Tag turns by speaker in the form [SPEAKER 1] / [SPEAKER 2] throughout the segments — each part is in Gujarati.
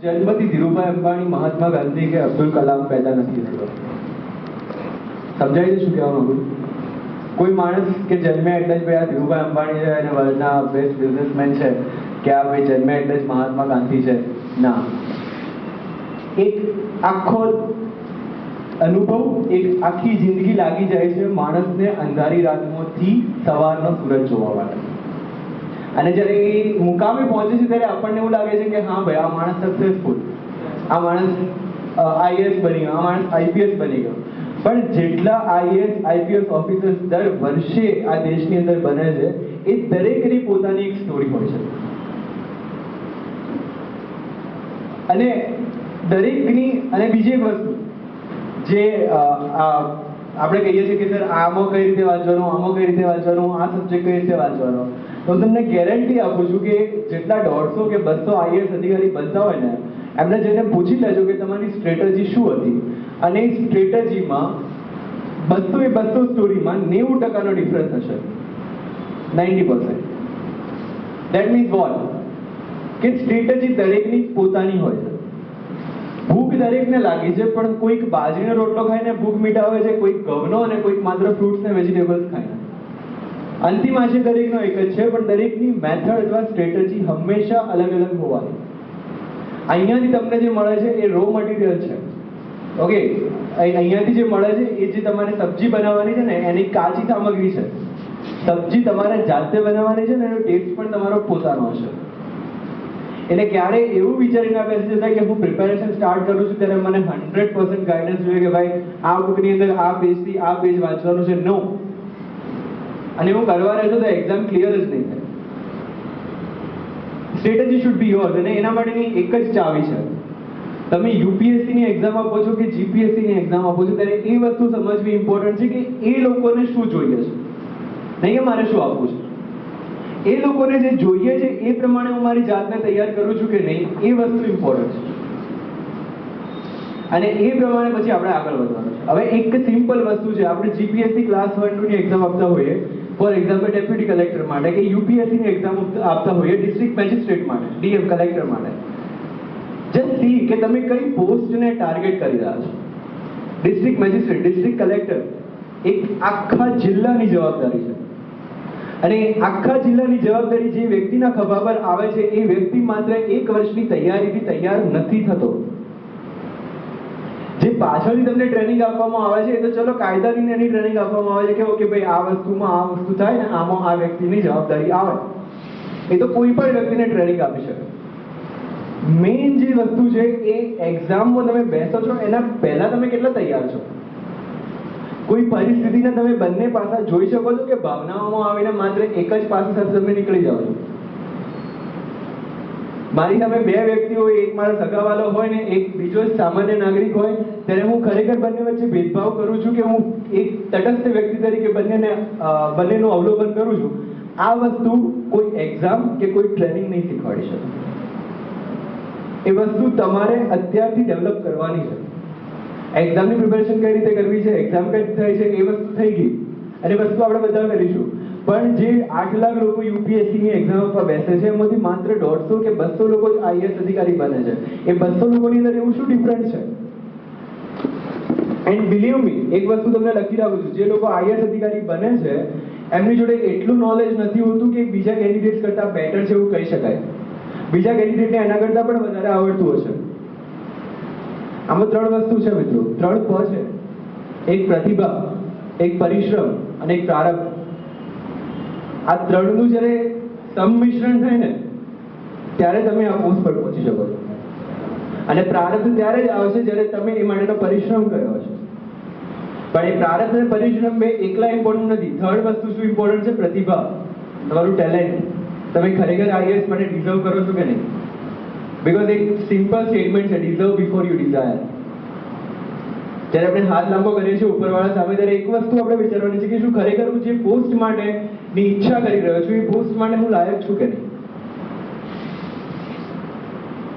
[SPEAKER 1] જન્મથી ધીરુભાઈ અંબાણી, મહાત્મા ગાંધી કે અબ્દુલ કલામ પેદા નથી થયો. સમજાય છે શું કહેવા માંગુ છું? કોઈ માણસ કે જન્મ્યા એટલે જ ભાઈ આ ધીરુભાઈ અંબાણી છે અને વર્લ્ડના બેસ્ટ બિઝનેસમેન છે કે આ ભાઈ જન્મ્યા એટલે જ મહાત્મા ગાંધી છે, ના. એક આખો અનુભવ, એક આખી જિંદગી લાગી જાય છે માણસને અંધારી રાતમાંથી સવારનો સૂરજ જોવા માટે. અને જ્યારે એ મુકામે પહોંચે છે ત્યારે આપણને એવું લાગે છે કે હા ભાઈ આ માણસ સક્સેસફુલ, આ માણસ આઈએએસ બની ગયો, આ માણસ આઈપીએસ બની ગયો. પણ જેટલા આઈએએસ આઈપીએસ ઓફિસર્સ દર વર્ષે આ દેશની અંદર બને છે એ દરેકની પોતાની એક સ્ટોરી હોય છે. અને દરેકની, અને બીજી એક વસ્તુ જે આપણે કહીએ છીએ કે સર આમાં કઈ રીતે વાંચવાનું, આમાં કઈ રીતે વાંચવાનું, આ સબ્જેક્ટ કઈ રીતે વાંચવાનો, તો હું તમને ગેરંટી આપું છું કે જેટલા 150 કે 200 આઈએએસ અધિકારી બનતા હોય ને એમને જઈને પૂછી લેજો કે તમારી સ્ટ્રેટેજી શું હતી, અને એ સ્ટ્રેટેજીમાં 200 સ્ટોરીમાં 90% ડિફરન્સ હશે, 90%. That means what? કે સ્ટ્રેટેજી દરેકની પોતાની હોય છે. ભૂખ દરેકને લાગી છે, પણ કોઈક બાજરીનો રોટલો ખાઈને ભૂખ મિટાવે છે, કોઈક ઘઉંનો અને કોઈક માત્ર ફ્રૂટ્સ ને વેજીટેબલ્સ ખાઈને. અંતિમ આશય દરેકનો એક જ છે, પણ દરેકની મેથડ અથવા સ્ટ્રેટેજી હંમેશા અલગ અલગ હોવાની. અહીંયાથી તમને જે મળે છે એ રો મટીરિયલ છે, ઓકે? અહીંયાથી જે મળે છે એ જે તમારે સબ્જી બનાવવાની છે ને એની કાચી સામગ્રી છે. સબ્જી તમારે જાતે બનાવવાની છે ને એનો ટેસ્ટ પણ તમારો પોતાનો હશે. એટલે ક્યારે એવું વિચારીને બેસી જતા કે હું પ્રિપેરેશન સ્ટાર્ટ કરું છું ત્યારે મને 100% ગાઈડન્સ જોઈએ કે ભાઈ આ બુકની અંદર આ પેજથી આ પેજ વાંચવાનું છે, નો. અને હું કરવા રહેતો તો એક્ઝામ ક્લિયર જ નહીં થાય. સ્ટ્રેટેજી શુડ બી યોર્સ, અને એના માટેની એક જ ચાવી છે. તમે યુપીએસસી ની એક્ઝામ આપો છો કે જીપીએસસી ની એક્ઝામ આપો છો ત્યારે એ વસ્તુ સમજવી ઇમ્પોર્ટન્ટ છે કે એ લોકોને શું જોઈએ છે, નહીં કે મારે શું આપવું છે. એ લોકોને જે જોઈએ છે એ પ્રમાણે હું મારી જાતને તૈયાર કરું છું કે નહીં, એ વસ્તુ ઇમ્પોર્ટન્ટ છે. અને એ પ્રમાણે પછી આપણે આગળ વધવાનું છે. હવે એક સિમ્પલ વસ્તુ છે, આપણે જીપીએસસી ક્લાસ 1 2 ની એક્ઝામ આપતા હોઈએ, ફોર એક્ઝામ્પલ ડેપ્યુટી કલેક્ટર માટે, કે યુપીએસસી ની એક્ઝામ આપતા હોઈએ ડિસ્ટ્રિક્ટ મેજિસ્ટ્રેટ માટે, ડીએમ કલેક્ટર માટે. જસ્ટ સી કે તમે કઈ પોસ્ટને ટાર્ગેટ કરી રહ્યા છો. ડિસ્ટ્રિક્ટ મેજિસ્ટ્રેટ, ડિસ્ટ્રિક્ટ કલેક્ટર એક આખા જિલ્લાની જવાબદારી છે. અને આખા જિલ્લાની જવાબદારી જે વ્યક્તિના ખભા પર આવે છે એ વ્યક્તિ માત્ર 1 વર્ષની તૈયારીથી તૈયાર નથી થતો. જે પાછળથી તમને ટ્રેનિંગ આપવામાં આવે છે એ તો ચલો કાયદાની એની ટ્રેનિંગ આપવામાં આવે છે કે ઓકે ભાઈ આ વસ્તુમાં આ વસ્તુ થાય ને આમાં આ વ્યક્તિની જવાબદારી આવે, એ તો કોઈ પણ વ્યક્તિને ટ્રેનિંગ આપી શકે. મેઇન જે વસ્તુ છે એ એક્ઝામમાં તમે બેસો છો એના પહેલા તમે કેટલા તૈયાર છો. કોઈ પરિસ્થિતિને તમે બંને પાસા જોઈ શકો છો કે ભાવનાઓમાં આવીને માત્ર એક જ પાસે સાથે તમે નીકળી જાઓ છો. મારી સામે 2 વ્યક્તિ હોય, એક મારા સગાવાલો હોય ને એક બીજો સામાન્ય નાગરિક હોય, ત્યારે હું ખરેખર બંને વચ્ચે ભેદભાવ કરું છું કે હું એક તટસ્થ વ્યક્તિ તરીકે બંનેનું અવલોકન કરું છું. આ વસ્તુ કોઈ એક્ઝામ કે કોઈ ટ્રેનિંગ નહીં શીખવાડી શકે. એ વસ્તુ તમારે અત્યારથી ડેવલપ કરવાની છે. એક્ઝામની પ્રિપેરેશન કઈ રીતે કરવી છે, એક્ઝામ કઈ થાય છે એ વસ્તુ થઈ ગઈ, અને વસ્તુ આપણે બધા કરીશું. પણ જે 8 લાખ લોકો યુપીએસસી ની એક્ઝામ પર બેસે છે એમાંથી માત્ર 150 કે 200 લોકો જ આઈએએસ અધિકારી બને છે. એ 200 લોકોની અંદર એવું શું ડિફરન્સ છે? એન્ડ બિલીવ મી, એક વસ્તુ તમને લખી રાખું છું, જે લોકો આઈએએસ અધિકારી બને છે એમની જોડે એટલું નોલેજ નથી હોતું કે બીજા કેન્ડિડેટ્સ કરતા બેટર છે એવું કહી શકાય. બીજા કેન્ડિડેટને એના કરતા પણ વધારે આવડતું હશે. આમાં 3 વસ્તુ છે મિત્રો, 3 પ છે. એક પ્રતિભા, એક પરિશ્રમ અને એક પ્રારબ્ધ. આ 3નું જ્યારે સંમિશ્રણ થાય ને ત્યારે તમે આ પોસ્ટ પર પહોંચી શકો છો. અને પ્રારબ્ધ ત્યારે જ આવશે જ્યારે તમે એ માટેનો પરિશ્રમ કર્યો હશે. પણ એ પ્રારબ્ધ અને પરિશ્રમ બે એકલા ઇમ્પોર્ટન્ટ નથી. 3rd વસ્તુ શું ઇમ્પોર્ટન્ટ છે? પ્રતિભા, તમારું ટેલેન્ટ. તમે ખરેખર આઈએએસ માટે ડિઝર્વ કરો છો કે નહીં? બીકોઝ એક સિમ્પલ સ્ટેટમેન્ટ છે, ડિઝર્વ બિફોર યુ ડિઝાયર. જ્યારે આપણે હાથ લાંબો કરીએ છીએ ઉપરવાળા સામે ત્યારે એક વસ્તુ આપણે વિચારવાની છે કે શું ખરેખર હું જે પોસ્ટ માટે ની ઈચ્છા કરી રહ્યો છું એ પોસ્ટ માટે હું લાયક છું કે નહીં.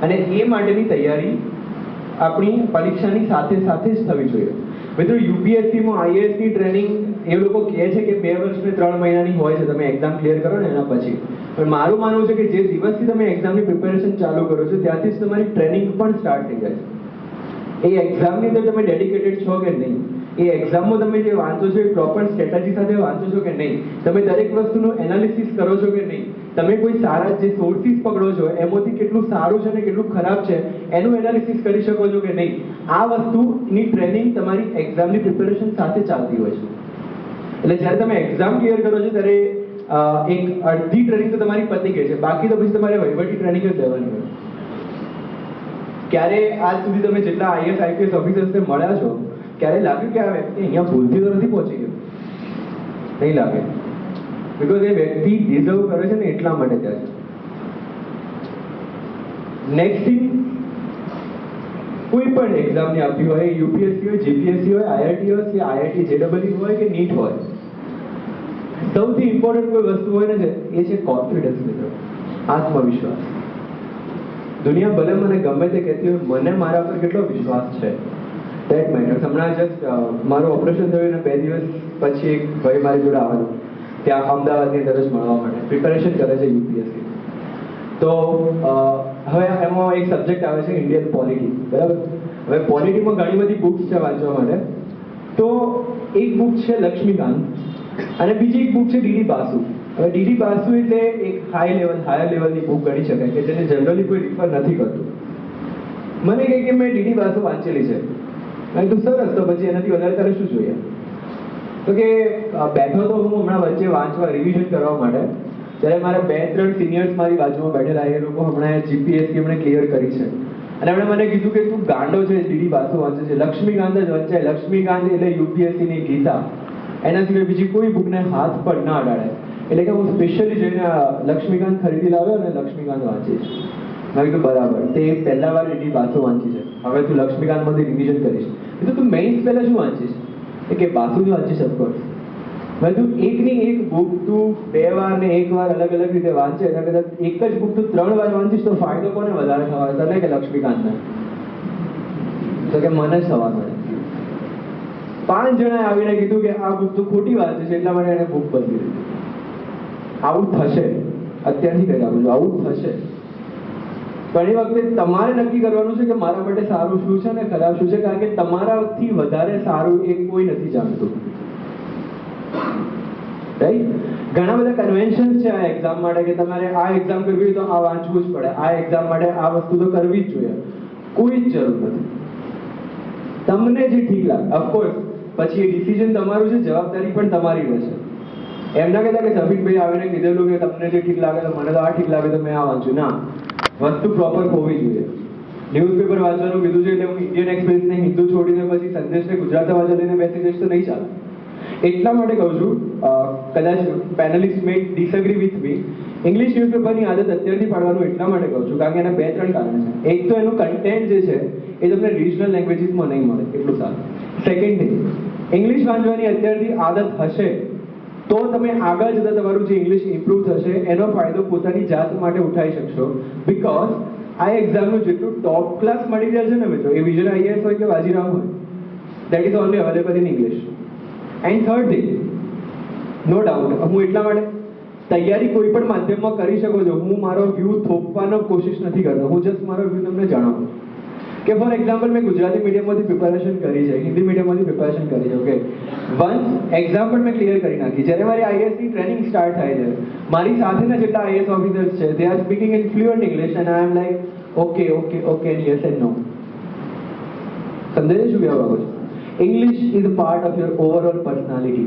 [SPEAKER 1] અને એ માટેની તૈયારી આપણી પરીક્ષાની સાથે સાથે જ થવી જોઈએ. મિત્રો યુપીએસસીમાં આઈએએસની ટ્રેનિંગ એ લોકો કહે છે કે 2 વર્ષ ને 3 મહિનાની હોય છે, તમે એક્ઝામ ક્લિયર કરો ને એના પછી. પણ મારું માનવું છે કે જે દિવસથી તમે એક્ઝામની પ્રિપેરેશન ચાલુ કરો છો ત્યાંથી જ તમારી ટ્રેનિંગ પણ સ્ટાર્ટ થઈ જાય છે. એ એક્ઝામની અંદર તમે ડેડિકેટેડ છો કે નહીં, એ એક્ઝામમાં તમે જે વાંચો છો એ પ્રોપર સ્ટ્રેટેજી સાથે વાંચો છો કે નહીં, તમે દરેક વસ્તુનું એનાલિસિસ કરો છો કે નહીં, તમે કોઈ સારા જે સોર્સિસ પકડો છો એમાંથી કેટલું સારું છે ને કેટલું ખરાબ છે એનું એનાલિસિસ કરી શકો છો કે નહીં, આ વસ્તુની ટ્રેનિંગ તમારી એક્ઝામની પ્રિપેરેશન સાથે ચાલતી હોય છે. એટલે જ્યારે તમે એક્ઝામ ક્લિયર કરો છો ત્યારે એક અડધી ટ્રેનિંગ તો તમારી પતી ગઈ છે, બાકી તો પછી તમારે વહીવટી ટ્રેનિંગ જ લેવાની હોય. ક્યારે આજ સુધી તમે જેટલા આઈએસ આઈપીએસ ઓફિસર્સને મળ્યા છો ક્યારે લાગ્યું કે આ વ્યક્તિ અહીંયા ભૂલથી તો નથી પહોંચી ગયો? નહીં લાગે, બીકોઝ એ વ્યક્તિ ડિઝર્વ કરે છે ને એટલા માટે ત્યાં છે. નેક્સ્ટ થિંગ, કોઈ પણ એક્ઝામની આપી હોય, યુપીએસસી હોય, જીપીએસસી હોય, આઈઆઈટી હોય કે આઈઆઈટી જેડબલઈ હોય કે નીટ હોય, સૌથી ઇમ્પોર્ટન્ટ કોઈ વસ્તુ હોય ને એ છે કોન્ફિડન્સ. મિત્રો, આત્મવિશ્વાસ. દુનિયા ભલે મને ગમે તે કહેતી હોય, મને મારા પર કેટલો વિશ્વાસ છે ધેટ મેટર્સ. હમણાં જસ્ટ મારું ઓપરેશન થયું ને 2 દિવસ પછી એક ભાઈ મારી જોડે આવવાનો, ત્યાં અમદાવાદની અંદર જ મળવા માટે પ્રિપેરેશન કરે છે યુપીએસસી. તો હવે એમાં એક સબ્જેક્ટ આવે છે ઇન્ડિયન પોલિટી, બરાબર? હવે પોલિટીમાં ઘણી બધી બુક્સ છે વાંચવા માટે. તો એક બુક છે લક્ષ્મીકાંત અને બીજી એક બુક છે ડીડી બાસુ. હવે ડીડી બાસુ એટલે એક હાયર લેવલની બુક ગણી શકાય કે જેને જનરલી કોઈ રિફર નથી કરતું. મને કહે કે મેં ડીડી બાસુ વાંચેલી છે. મેં કીધું સરસ, તો પછી એનાથી વધારે તારે શું જોઈએ? તો કે બેઠો તો હું હમણાં વચ્ચે વાંચવા રિવિઝન કરવા માટે, ત્યારે મારા 2-3 સિનિયર્સ મારી બાજુમાં બેઠેલા, એ લોકો હમણાં જીપીએસસી એમણે ક્લિયર કરી છે અને એમણે મને કીધું કે તું ગાંડો છે, ડીડી બાસુ વાંચે છે, લક્ષ્મીકાંત જ વંચાય. લક્ષ્મીકાંત એટલે યુપીએસસીની ગીતા, એના સિવાય બીજી કોઈ બુકને હાથ પણ ના અડાડે. એટલે કે હું સ્પેશિયલી જઈને લક્ષ્મીકાંત ખરીદી લાવ્યો અને લક્ષ્મીકાંત વાંચીશ. મેં કીધું બરાબર, તે પહેલા વાર ડીડી બાસુ વાંચી છે, હવે તું લક્ષ્મીકાંતમાંથી રિવિઝન કરીશ. કીધું તું મેઇન્સ પહેલા શું વાંચીશ? કે બાસુ જ વાંચીશ ઓફકોર્સ. મેં તું એકની એક બુક તું 2 વાર ને 1 વાર અલગ અલગ રીતે વાંચે, એના કદાચ એક જ બુક તું 3 વાર વાંચીશ તો ફાયદો કોને વધારે થવાનો, તને કે લક્ષ્મીકાંતને? તો કે મને જ થવાનો. 5 જણાએ આવીને કીધું કે આ બુક તો ખોટી વાંચે છે એટલા માટે એને બુક બદલી દીધી. આવું થશે, અત્યારથી કહી આપું છું, આવું થશે. ઘણી વખતે તમારે નક્કી કરવાનું છે કે મારા માટે સારું શું છે ને ખરાબ શું છે, કારણ કે તમારાથી વધારે સારું એ કોઈ નથી જાણતું. રાઈટ? ઘણા બધા કન્વેન્શન્સ છે આ એક્ઝામ માટે કે તમારે આ એક્ઝામ કરવી હોય તો આ વાંચવું જ પડે, આ એક્ઝામ માટે આ વસ્તુ તો કરવી જ જોઈએ. કોઈ જ જરૂર નથી. તમને જે ઠીક લાગે, ઓફકોર્સ પછી એ ડિસિઝન તમારું છે, જવાબદારી પણ તમારી રહેશે. એમ ના કહેતા કે સફીકભાઈ આવીને કીધેલું કે તમને જે ઠીક લાગે તો મને તો આ ઠીક લાગે તો મેં આ વાંચું. ના, વસ્તુ પ્રોપર હોવી જોઈએ. ન્યૂઝપેપર વાંચવાનું કીધું છે એટલે હું ઇન્ડિયન એક્સપ્રેસને હિન્દુ છોડીને પછી સંદેશને ગુજરાતી વાંચવા લઈને બેસી જઈશ તો નહીં ચાલે. એટલા માટે કહું છું, કદાચ panellist may disagree with me, English ન્યૂઝપેપરની આદત અત્યારથી પાડવાનું એટલા માટે કહું છું કારણ કે એના 2-3 કારણ છે. એક તો એનું કન્ટેન્ટ જે છે એ તમને રિજનલ લેંગ્વેજીસમાં નહીં મળે એટલું સારું. સેકન્ડ થિંગ, ઇંગ્લિશ વાંચવાની અત્યારથી આદત હશે તો તમે આગળ જતા તમારું જે ઇંગ્લિશ ઇમ્પ્રૂવ થશે એનો ફાયદો પોતાની જાત માટે ઉઠાવી શકશો. બીકોઝ આ એક્ઝામનું જેટલું ટોપ ક્લાસ મટીરિયલ છે ને મિત્રો, એ વિજય આઈએએસ હોય કે બાજીરાવ હોય, that is only available in English. And third thing, no doubt, હું એટલા માટે તૈયારી કોઈ પણ માધ્યમમાં કરી શકો છો. હું મારો વ્યૂ થોપવાનો કોશિશ નથી કરતો, હું જસ્ટ મારો વ્યૂ તમને જણાવું કે ફોર એક્ઝામ્પલ મેં ગુજરાતી મીડિયમમાંથી પ્રિપેરેશન કરી છે, હિન્દી મીડિયમમાંથી પ્રિપેરેશન કરી છે. ઓકે, વન્સ એક્ઝામ પણ મેં ક્લિયર કરી નાખી. જ્યારે મારી આઈએએસની ટ્રેનિંગ સ્ટાર્ટ થાય છે, મારી સાથેના જેટલા આઈએએસ ઓફિસર્સ છે they are speaking in fluent English and I am like okay okay okay and yes and no. સમજાય શું કહેવા માંગુ છું? English is a part of your overall personality.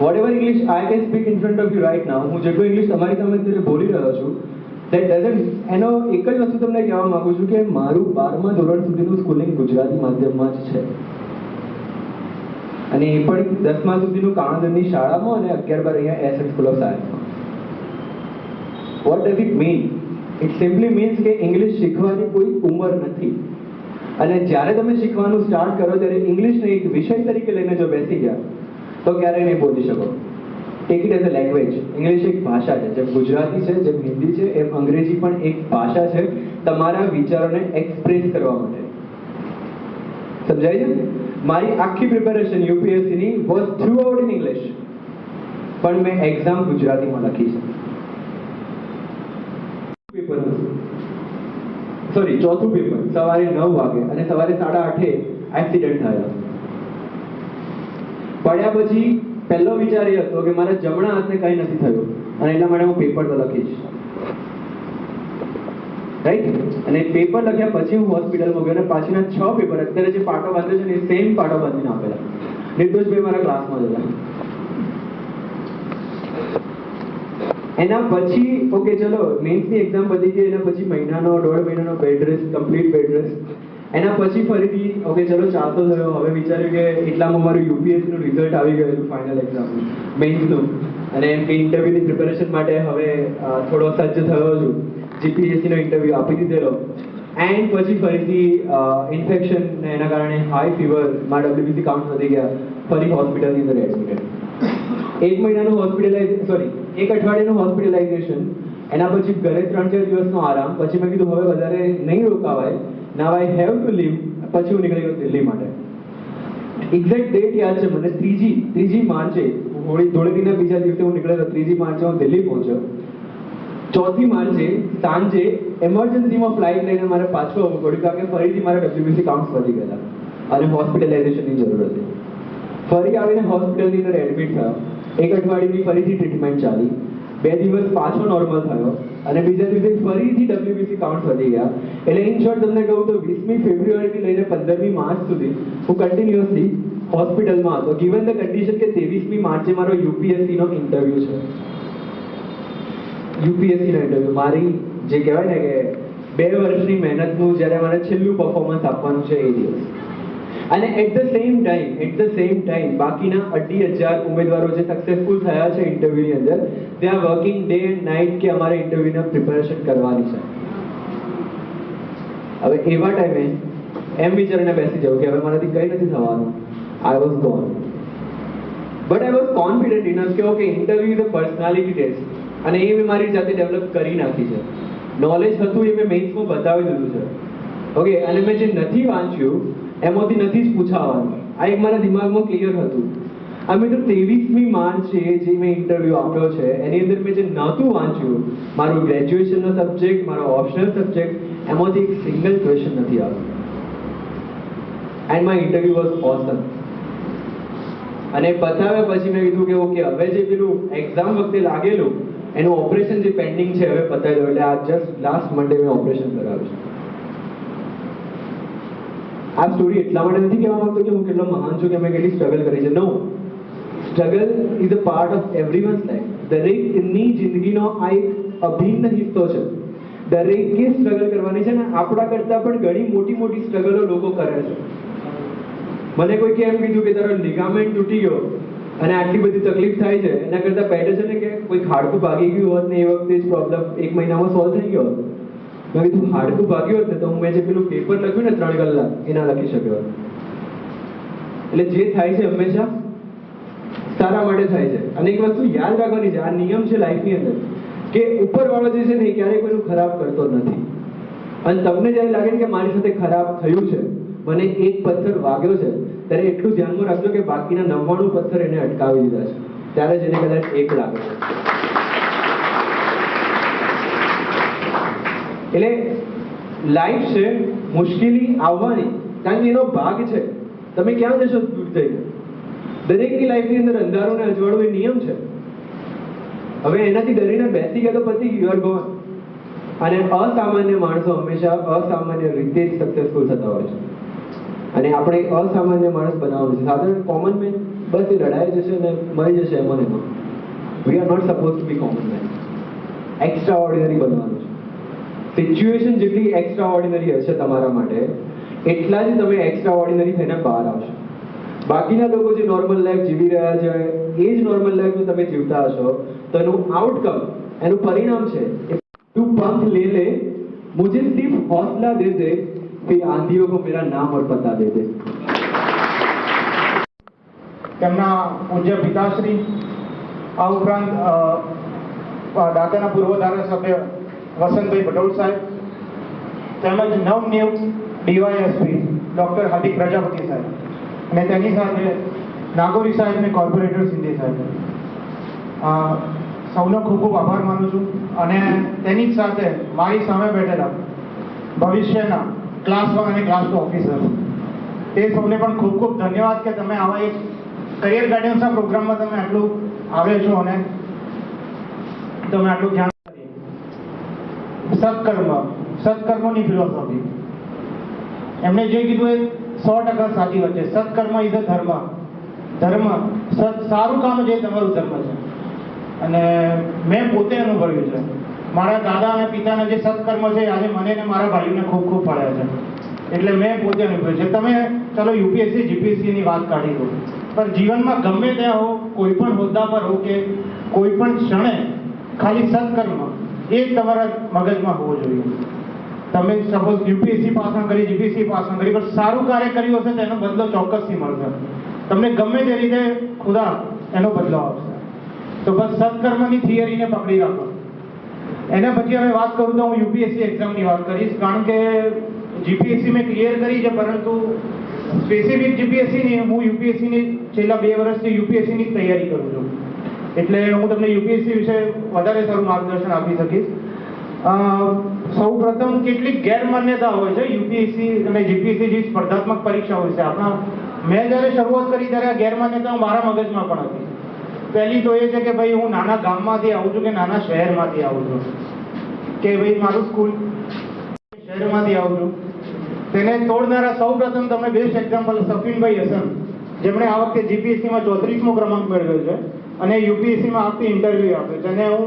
[SPEAKER 1] Whatever English I can speak in front of you right now, હું જેટલું ઇંગ્લિશ તમારી સામે અત્યારે બોલી રહ્યો છું, that doesn't, એનો એક જ વસ્તુ તમને કહેવા માંગુ છું કે મારું 12મા ધોરણ સુધીનું સ્કૂલિંગ ગુજરાતી માધ્યમમાં જ છે અને એ પણ 10મા સુધીનું કાણોદરની શાળામાં અને 11-12 અહીંયા એસએન સ્કૂલ ઓફ સાયન્સમાં. What does it mean? It simply means કે ઇંગ્લિશ શીખવાની કોઈ ઉંમર નથી. અને જ્યારે તમે શીખવાનું સ્ટાર્ટ કરો ત્યારે ઇંગ્લિશને એક વિષય તરીકે લઈને જો બેસી ગયા તો ક્યારેય નહીં બોલી શકો. Take it as a language. English એક ભાષા છે, જેમ ગુજરાતી છે, જેમ હિન્દી છે, એમ અંગ્રેજી પણ એક ભાષા છે તમારા વિચારોને એક્સપ્રેસ કરવા માટે. સમજાય છે? મારી આખી પ્રિપેરેશન યુપીએસસીની was throughout in English. પણ મેં એક્ઝામ ગુજરાતીમાં લખી છે. પેપર ચોથું પેપર સવારે 9 વાગે અને સવારે 8:30 એક્સિડન્ટ થયો. પડ્યા પછી પહેલો વિચાર એ હતો કે મારા જમણા હાથને કંઈ નથી થયું અને એટલા માટે હું પેપર તો લખીશ, રાઈટ. અને પેપર લખ્યા પછી હું હોસ્પિટલમાં ગયો અને પાછળના 6 પેપર અત્યારે જે પાટો બાંધ્યો છે ને એ સેમ પાટો બાંધીને આપેલા. નિર્દોષભાઈ મારા ક્લાસમાં જ હતા. એના પછી ઓકે ચલો મેન્સની એક્ઝામ પતી ગઈ, એના પછી મહિનાનો 1.5 મહિનાનો bed rest, complete bed rest. એના પછી ફરીથી ઓકે ચલો ચાલતો થયો. હવે વિચાર્યું કે એટલામાં મારું યુપીએસસી નું રિઝલ્ટ આવી ગયું ફાઇનલ એક્ઝામનું, મેન્સનું, અને ઇન્ટરવ્યુની પ્રિપેરેશન માટે હવે થોડો સજ્જ થયો છું. જીપીએસસી નો ઇન્ટરવ્યુ આપી દીધેલો એન્ડ પછી ફરીથી ઇન્ફેક્શન ને એના કારણે હાઈ ફીવર, મારા ડબ્લ્યુબીસી કાઉન્ટ વધી ગયા, ફરી હોસ્પિટલની અંદર એડમિટેડ. 1 મહિનાનું એક અઠવાડિયાનું હોસ્પિટલાઇઝેશન, એના પછી ઘરે 3-4 દિવસનો આરામ. પછી મેં કીધું હવે વધારે નહીં રોકાવાય, નાવ આઈ હેવ ટુ લીવ. પછી હું નીકળી ગયો દિલ્હી માટે. એક્ઝેક્ટ ડેટ યાદ છે મને, 3જી માર્ચે, ધોળેટીના બીજા દિવસે હું નીકળેલો. 3જી માર્ચે હું દિલ્હી પહોંચ્યો. 4મી માર્ચે સાંજે એમરજન્સીમાં ફ્લાઇટ લઈને મારે પાછું આવવું પડ્યું, કારણ કે ફરીથી મારા ડબ્લ્યુબીસી કાઉન્ટ્સ વધી ગયેલા અને હોસ્પિટલાઇઝેશનની જરૂર હતી. ફરી આવીને હોસ્પિટલની અંદર એડમિટ થયો. 1 અઠવાડિયાની ફરીથી ટ્રીટમેન્ટ ચાલી. 2 દિવસ પાછો નોર્મલ થયો અને બીજા દિવસે ફરીથી ડબ્લ્યુબીસી કાઉન્ટ વધી ગયા. એટલે ઇન શોર્ટ તમને કહું તો 20મી ફેબ્રુઆરીથી લઈને 15મી માર્ચ સુધી હું કન્ટિન્યુઅસલી હોસ્પિટલમાં હતો. ગિવન ધ કન્ડિશન કે 23મી માર્ચે મારો યુપીએસસી નો ઇન્ટરવ્યુ છે. યુપીએસસી નો ઇન્ટરવ્યુ મારી જે કહેવાય ને કે 2 વર્ષની મહેનતનું જ્યારે મારે છેલ્લું પરફોર્મન્સ આપવાનું છે એ દિવસ. અને એટ ધ સેમ ટાઈમ બાકીના 2,500 ઉમેદવારો જે સક્સેસફુલ થયા છે ઇન્ટરવ્યુની અંદર, they are working day and night કે અમારે ઇન્ટરવ્યુના પ્રિપેરેશન કરવાની છે. હવે એવા ટાઈમે એમ વિચારીને બેસી જાઉં કે હવે મારાથી કંઈ નથી થવાનું. I was gone, but I was confident enough કે okay interview is a personality test, અને એ મેં મારી જાતે ડેવલપ કરી નાખી છે. નોલેજ હતું એ મેં મેઇન્સમાં બતાવી દીધું છે. ઓકે, અને મેં જે નથી વાંચ્યું એમાંથી નથી જ પૂછાવાનું, આ એક મારા દિમાગમાં ક્લિયર હતું. આ મિત્રો 23મી માર્ચે જે મેં ઇન્ટરવ્યુ આપ્યો છે એની અંદર મેં જે નહોતું વાંચ્યું, મારું ગ્રેજ્યુએશનનો સબ્જેક્ટ, મારો ઓપ્શનલ સબ્જેક્ટ, એમાંથી એક સિંગલ ક્વેશ્ચન નથી આવ્યો. એન્ડ માય ઇન્ટરવ્યુ વોઝ ઓસમ. અને પતાવ્યા પછી મેં કીધું કે ઓકે હવે જે પેલું એક્ઝામ વખતે લાગેલું એનું ઓપરેશન જે પેન્ડિંગ છે હવે પતાવી દો. એટલે આ જસ્ટ લાસ્ટ મંડે મેં ઓપરેશન કરાવ્યું છે. આ સ્ટોરી એટલા માટે નથી કહેવા માંગતો કે હું કેટલો મહાન છું કે મેં કેટલી સ્ટ્રગલ કરી છે. No, struggle is a part of everyone's life. દરેકની જિંદગીનો આ એક અભિન્ન હિસ્સો છે. દરેકે સ્ટ્રગલ કરવાની છે ને આપણા કરતાં પણ ઘણી મોટી મોટી સ્ટ્રગલો લોકો કરે છે. મને કોઈ એમ કીધું કે તારો લિગામેન્ટ તૂટી ગયો અને આટલી બધી તકલીફ થાય છે, એના કરતાં બેટર છે ને કે કોઈ હાડકું ભાગી ગયું હોત ને એ વખતે જ પ્રોબ્લેમ 1 મહિનામાં સોલ્વ થઈ ગયો હોત. મેં કીધું હાડકું ભાગ્યું હોત ને તો હું મેં જે પેલું પેપર લખ્યું ને 3 કલાક એના લખી શક્યો. એટલે જે થાય છે હંમેશા સારા માટે થાય છે. અને એક વસ્તુ યાદ રાખવાની છે, આ નિયમ છે લાઈફની અંદર કે ઉપરવાળો જે છે ને એ ક્યારેય કોઈનું ખરાબ કરતો નથી. અને તમને જ્યારે લાગે ને કે મારી સાથે ખરાબ થયું છે, મને એક પથ્થર વાગ્યો છે, ત્યારે એટલું ધ્યાનમાં રાખજો કે બાકીના 99 પથ્થર એને અટકાવી દીધા છે, ત્યારે જ એને કદાચ એક લાગે છે. એટલે લાઈફ છે મુશ્કેલી આવવાની, કારણ કે એનો ભાગ છે. તમે ક્યાં જશો દૂર થઈને? દરેકની લાઈફની અંદર અંધારું ને અજવાળું એ નિયમ છે. હવે એનાથી ડરીને બેસી ગયા તો પતી ગયું, યુ આર ગોન. અને અસામાન્ય માણસો હંમેશા અસામાન્ય રીતે જ સક્સેસફુલ થતા હોય છે. અને આપણે અસામાન્ય માણસ બનાવવાનું છે. સાધારણ કોમન મેન બસ એ લડાઈ જશે અને મરી જશે એમાં એમાં. We are not suppose to be common man. Extraordinary બનવાનું છે. સિચ્યુએશન જેટલી એક્સ્ટ્રા ઓર્ડિનરી હશે તમારા માટે, એટલા જ તમે એક્સ્ટ્રા ઓર્ડિનરી થઈને બહાર આવશો. બાકીના લોકો જે નોર્મલ લાઈફ જીવી રહ્યા છે એ જ નોર્મલ લાઈફ તમે જીવતા હશો તો એનું આઉટકમ, એનું પરિણામ છે તું पंख ले ले मुझे सिर्फ हौसला दे दे फिर आंधियों को मेरा नाम और पता दे दे.
[SPEAKER 2] તેમના પૂજ્ય પિતાશ્રી, આ ઉપરાંત દાતાના પૂર્વ ધારાસભ્ય વસંતભાઈ ભટોળ સાહેબ, તેમજ નવનિયુક્ત ડીવાયએસપી ડૉક્ટર હાર્દિક પ્રજાપતિ સાહેબ અને તેની સાથે નાગોરી સાહેબ અને કોર્પોરેટર સિંધે સાહેબ. સૌનો ખૂબ ખૂબ આભાર માનું છું અને તેની જ સાથે મારી સામે બેઠેલા ભવિષ્યના ક્લાસ 1 અને ક્લાસ 2 ઓફિસર તે સૌને પણ ખૂબ ખૂબ ધન્યવાદ કે તમે આવા એક કરિયર ગાઈડન્સના પ્રોગ્રામમાં તમે આટલું આવ્યા છો અને તમે આટલું ધ્યાન સત્કર્મની ફિલોસોફી એમણે જે કીધું એ 100% સાચી વાત છે. સત્કર્મ ઇઝ અ ધર્મ સારું કામ જે તમારું ધર્મ છે. અને મેં પોતે અનુભવ્યું છે. મારા દાદા અને પિતાના જે સત્કર્મ છે આજે મને ને મારા ભાઈઓને ખૂબ ખૂબ ફળ્યા છે. એટલે મેં પોતે અનુભવ્યું છે. તમે ચલો યુપીએસસી જીપીએસસીની વાત કાઢી દો, પણ જીવનમાં ગમે ત્યાં હો, કોઈ પણ હોદ્દા પર હો કે કોઈ પણ ક્ષણે ખાલી સત્કર્મ એ જ તમારા મગજમાં હોવો જોઈએ. તમે સપોઝ યુપીએસસી પાસ ન કરી, જીપીએસસી પાસ ન કરી, પણ સારું કાર્ય કર્યું હશે તો એનો બદલો ચોક્કસથી મળશે. તમને ગમે તે રીતે ખુદા એનો બદલો આપશે. તો બસ સત્કર્મની થિયરીને પકડી રાખો. એના પછી હવે વાત કરું તો હું યુપીએસસી એક્ઝામની વાત કરીશ, કારણ કે જીપીએસસી મેં ક્લિયર કરી છે, પરંતુ સ્પેસિફિક જીપીએસસી નહીં, હું યુપીએસસીની છેલ્લા 2 વર્ષથી યુપીએસસીની તૈયારી કરું છું. એટલે હું તમને યુપીએસસી વિશે વધારે સારું માર્ગદર્શન આપી શકીશ. સૌ પ્રથમ કેટલીક ગેરમાન્યતા હોય છે યુપીએસસી અને જીપીએસસી જે સ્પર્ધાત્મક પરીક્ષા હોય છે આપણા. મેં જ્યારે શરૂઆત કરી ત્યારે આ ગેરમાન્યતાઓ મારા મગજમાં પણ હતી. પહેલી તો એ છે કે ભાઈ હું નાના ગામમાંથી આવું છું કે નાના શહેરમાંથી આવું છું, કે ભાઈ મારું સ્કૂલ શહેરમાંથી આવું છું. તેને તોડનારા સૌ પ્રથમ તમે બેસ્ટ એક્ઝામ્પલ સફીનભાઈ હસન, જેમણે આ વખતે જીપીએસસીમાં 34મો ક્રમાંક મેળવ્યો છે અને યુપીએસસીમાં આ વખતે ઇન્ટરવ્યુ આપ્યો છે. અને હું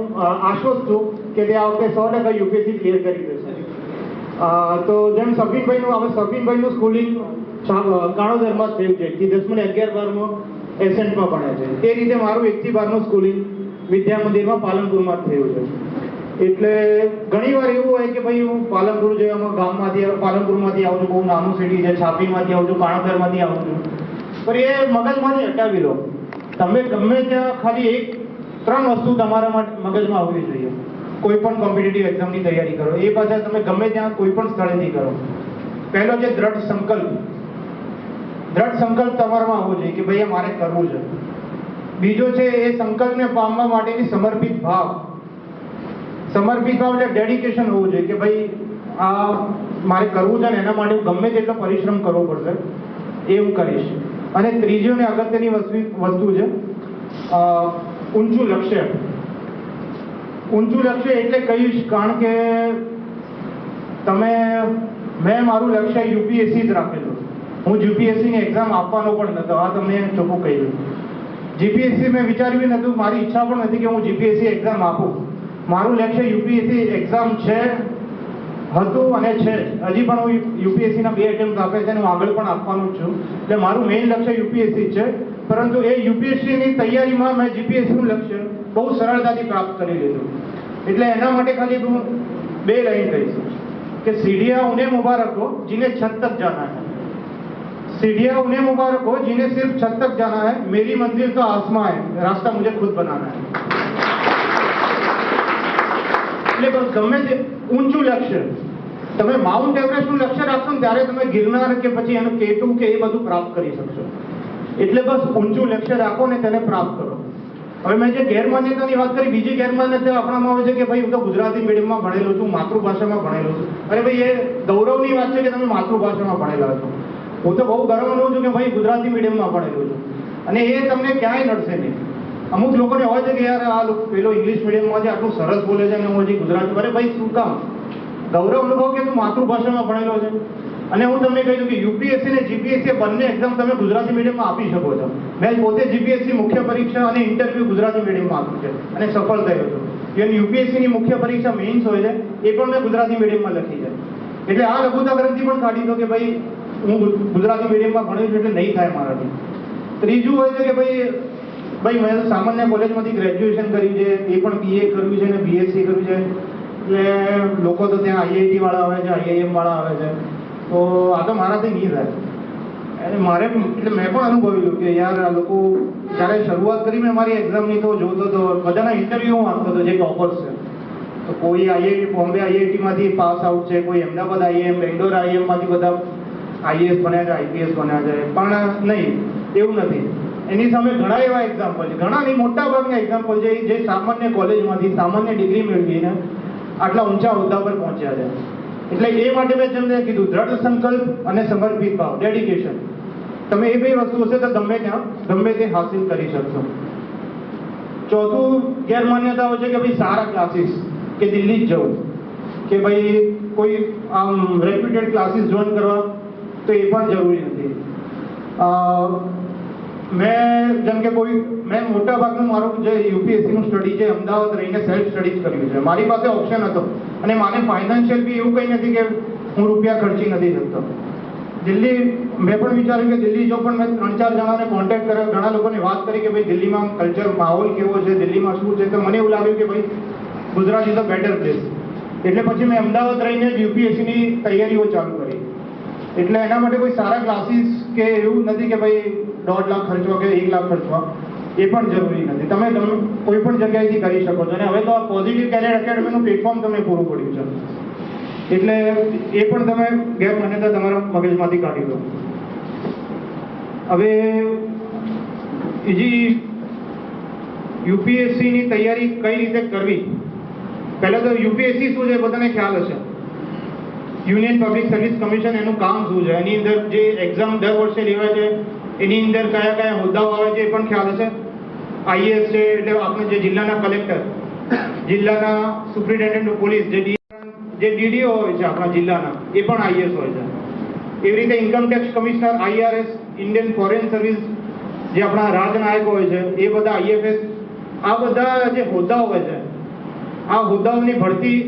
[SPEAKER 2] આશ્વસ્ત છું કે તે આ વખતે 100% યુપીએસસી ક્લિયર કરી દેશે. તો જેમ સફીનભાઈનું સ્કૂલિંગ કાણોદરમાં થયું છે, કે 10 ને 11 એસેન્ટમાં ભણે છે, તે રીતે મારું 1 થી 12નું સ્કૂલિંગ વિદ્યા મંદિરમાં પાલનપુરમાં જ થયું છે. એટલે ઘણી વાર એવું હોય કે ભાઈ હું પાલનપુર જેવા પાલનપુરમાંથી આવું છું, બહુ નાનું સિટી છે, છાપીમાંથી આવું છું, કાણોદરમાંથી આવું છું, પણ એ મગજમાંથી હટાવી લો. તમે ગમે ત્યાં ખાલી 3 વસ્તુ તમારા મગજમાં હોવી જોઈએ. કોઈ પણ કોમ્પિટિટિવ એક્ઝામની તૈયારી કરો એ પાછા તમે ગમે ત્યાં કોઈ પણ સ્થળેથી કરો. પહેલો છે દ્રઢ સંકલ્પ તમારામાં હોવો જોઈએ કે ભાઈ આ મારે કરવું છે. બીજો છે એ સંકલ્પને પામવા માટેની સમર્પિત ભાવ એટલે ડેડિકેશન હોવું જોઈએ કે ભાઈ આ મારે કરવું છે ને એના માટે હું ગમે તેટલો પરિશ્રમ કરવો પડશે, એ હું કરીશ. અને ત્રીજો ને અગત્યની વસ્તુ છે ઊંચું લક્ષ્ય એટલે કહીશ, કારણ કે મેં મારું લક્ષ્ય યુપીએસસી જ રાખેલું. હું જીપીએસસીની એક્ઝામ આપવાનો પણ નતો, આ તમને ચોખ્ખું કહી દઉં. જીપીએસસી મેં વિચાર્યું નતું, મારી ઈચ્છા પણ નથી કે હું જીપીએસસી એક્ઝામ આપું. મારું લક્ષ્ય યુપીએસસી એક્ઝામ હતું અને છે. હજી પણ હું યુપીએસસીના 2 એટેમ્પ્ટ આપે છે અને હું આગળ પણ આપવાનું જ છું. એટલે મારું મેઇન લક્ષ્ય યુપીએસસી છે, પરંતુ એ યુપીએસસીની તૈયારીમાં મેં જીપીએસસીનું લક્ષ્ય બહુ સરળતાથી પ્રાપ્ત કરી લીધું. એટલે એના માટે ખાલી હું 2 લાઈન કહીશ કે सीढ़ियां उन्हें मुबारक हो जिन्हें छत तक जाना है, सीढ़ियां उन्हें मुबारक हो जिन्हें सिर्फ छत तक जाना है, मेरी मंजिल तो आसमां है, रास्ता मुझे खुद बनाना है. એટલે બસ ગમે તે ઊંચું લક્ષ્ય, તમે માઉન્ટ એવરેસ્ટનું લક્ષ્ય રાખશો ને ત્યારે તમે ગિરનાર કે પછી એનું K2 કે એ બધું પ્રાપ્ત કરી શકશો. એટલે બસ ઊંચું લક્ષ્ય રાખો ને તેને પ્રાપ્ત કરો. હવે મેં જે ગેરમાન્યતાની વાત કરી, બીજી ગેરમાન્યતા આપણામાં આવે છે કે ભાઈ હું તો ગુજરાતી મીડિયમમાં ભણેલો છું, માતૃભાષામાં ભણેલો છું. અરે ભાઈ એ ગૌરવની વાત છે કે તમે માતૃભાષામાં ભણેલા છો. હું તો બહુ ગર્વ અનુભવું છું કે ભાઈ ગુજરાતી મીડિયમમાં ભણેલો છું, અને એ તમને ક્યાંય નડશે નહીં. અમુક લોકોને હોય છે કે યાર આ પેલો ઇંગ્લિશ મીડિયમમાં છે, આટલું સરસ બોલે છે અને હું હજી ગુજરાતી. અરે ભાઈ શું કામ ગૌરવ અનુભવ કે તું માતૃભાષામાં ભણેલો છે. અને હું તમને કહી દઉં કે યુપીએસસી અને જીપીએસસી બંને એક્ઝામ તમે ગુજરાતી મીડિયમમાં આપી શકો છો. મેં પોતે જીપીએસસી મુખ્ય પરીક્ષા અને ઇન્ટરવ્યુ ગુજરાતી મીડિયમમાં આપ્યું છે અને સફળ થયો છું. ઇવન યુપીએસસીની મુખ્ય પરીક્ષા મેઇન્સ હોય છે એ પણ મેં ગુજરાતી મીડિયમમાં લખી છે. એટલે આ લઘુતા ગ્રંથિ પણ કાઢી દો કે ભાઈ હું ગુજરાતી મીડિયમમાં ભણ્યો છું એટલે નહીં થાય મારાથી. ત્રીજું હોય છે કે ભાઈ મેં સામાન્ય કોલેજમાંથી ગ્રેજ્યુએશન કર્યું છે, એ પણ બીએ કર્યું છે અને બીએસસી કર્યું છે. એટલે લોકો તો ત્યાં આઈઆઈટી વાળા આવે છે, આઈઆઈએમ વાળા આવે છે, તો આ તો મારાથી નહીં થાય. અને મારે એટલે મેં પણ અનુભવ્યું કે યાર આ લોકો જ્યારે શરૂઆત કરી મેં મારી એક્ઝામની તો જોતો તો બધાના ઇન્ટરવ્યુ હું આપતો હતો જે ટોપર્સ છે. તો કોઈ આઈઆઈટી બોમ્બે આઈઆઈટીમાંથી પાસ આઉટ છે, કોઈ અમદાવાદ આઈએમ, બેંગ્લોર આઈએમમાંથી બધા આઈએએસ બન્યા છે, આઈપીએસ બન્યા છે. પણ નહીં, એવું નથી. એની સામે ઘણા એવા એક્ઝામ્પલ છે, ઘણા નહીં મોટા ભાગના એક્ઝામ્પલ છે જે સામાન્ય કોલેજમાંથી સામાન્ય ડિગ્રી મેળવીને આટલા ઊંચા હોદ્દા પર પહોંચ્યા છે. એટલે એ માટે મેં તમને કીધું દ્રઢ સંકલ્પ અને સમર્પિત ભાવ, ડેડિકેશન, તમે એ બે વસ્તુ હશે તો ગમે ત્યાં ગમે તે હાસિલ કરી શકશો. ચોથું ગેરમાન્યતાઓ છે કે ભાઈ સારા ક્લાસીસ કે દિલ્હી જ જવું, કે ભાઈ કોઈ આમ રેપ્યુટેડ ક્લાસીસ જોઈન કરવા, તો એ પણ જરૂરી નથી. મેં મોટા ભાગનું મારું જે યુપીએસસીનું સ્ટડી છે અમદાવાદ રહીને સેલ્ફ સ્ટડી જ કર્યું છે. મારી પાસે ઓપ્શન હતો અને મારે ફાઇનાન્શિયલ બી એવું કંઈ નથી કે હું રૂપિયા ખર્ચી નથી શકતો. દિલ્હી મેં પણ વિચાર્યું કે દિલ્હી જો, પણ મેં 3-4 જણાને કોન્ટેક્ટ કર્યો, ઘણા લોકોને વાત કરી કે ભાઈ દિલ્હીમાં કલ્ચર માહોલ કેવો છે, દિલ્હીમાં શું છે, તો મને એવું લાગ્યું કે ભાઈ Gujarat is a better place. એટલે પછી મેં અમદાવાદ રહીને જ યુપીએસસીની તૈયારીઓ ચાલુ કરી. એટલે એના માટે કોઈ સારા ક્લાસીસ કે એવું નથી કે ભાઈ 1.5 લાખ ખર્ચવા કે 1 લાખ ખર્ચવા, એ પણ જરૂરી નથી. તમે કોઈ પણ જગ્યાએથી કરી શકો છો. અને હવે તો આ પોઝિટિવ કેરિયર એકેડમીનું પ્લેટફોર્મ તમને પૂરું પડ્યું છે, એટલે એ પણ તમે ગેરમાન્યતા તમારા મગજમાંથી કાઢી દો. હવે બીજી યુપીએસસીની તૈયારી કઈ રીતે કરવી. પહેલાં તો યુપીએસસી શું છે બધાને ખ્યાલ હશે. યુનિયન પબ્લિક સર્વિસ કમિશન, એનું કામ શું છે, એની અંદર જે એક્ઝામ દર વર્ષે લેવાય છે, એની અંદર કયા કયા હોદ્દાઓ આવે છે એ પણ ખ્યાલ હશે. આઈએએસ છે એટલે આપણે જે જિલ્લાના કલેક્ટર, જિલ્લાના સુપ્રિન્ટેન્ડન્ટ ઓફ પોલીસ, જે ડીડીઓ હોય છે આપણા જિલ્લાના, એ પણ આઈએએસ હોય છે. એવી રીતે income tax commissioner, IRS, Indian foreign service, જે આપણા રાજનાયકો હોય છે એ બધા આઈએફએસ, આ બધા જે હોદ્દાઓ હોય છે, આ હોદ્દાઓની ભરતી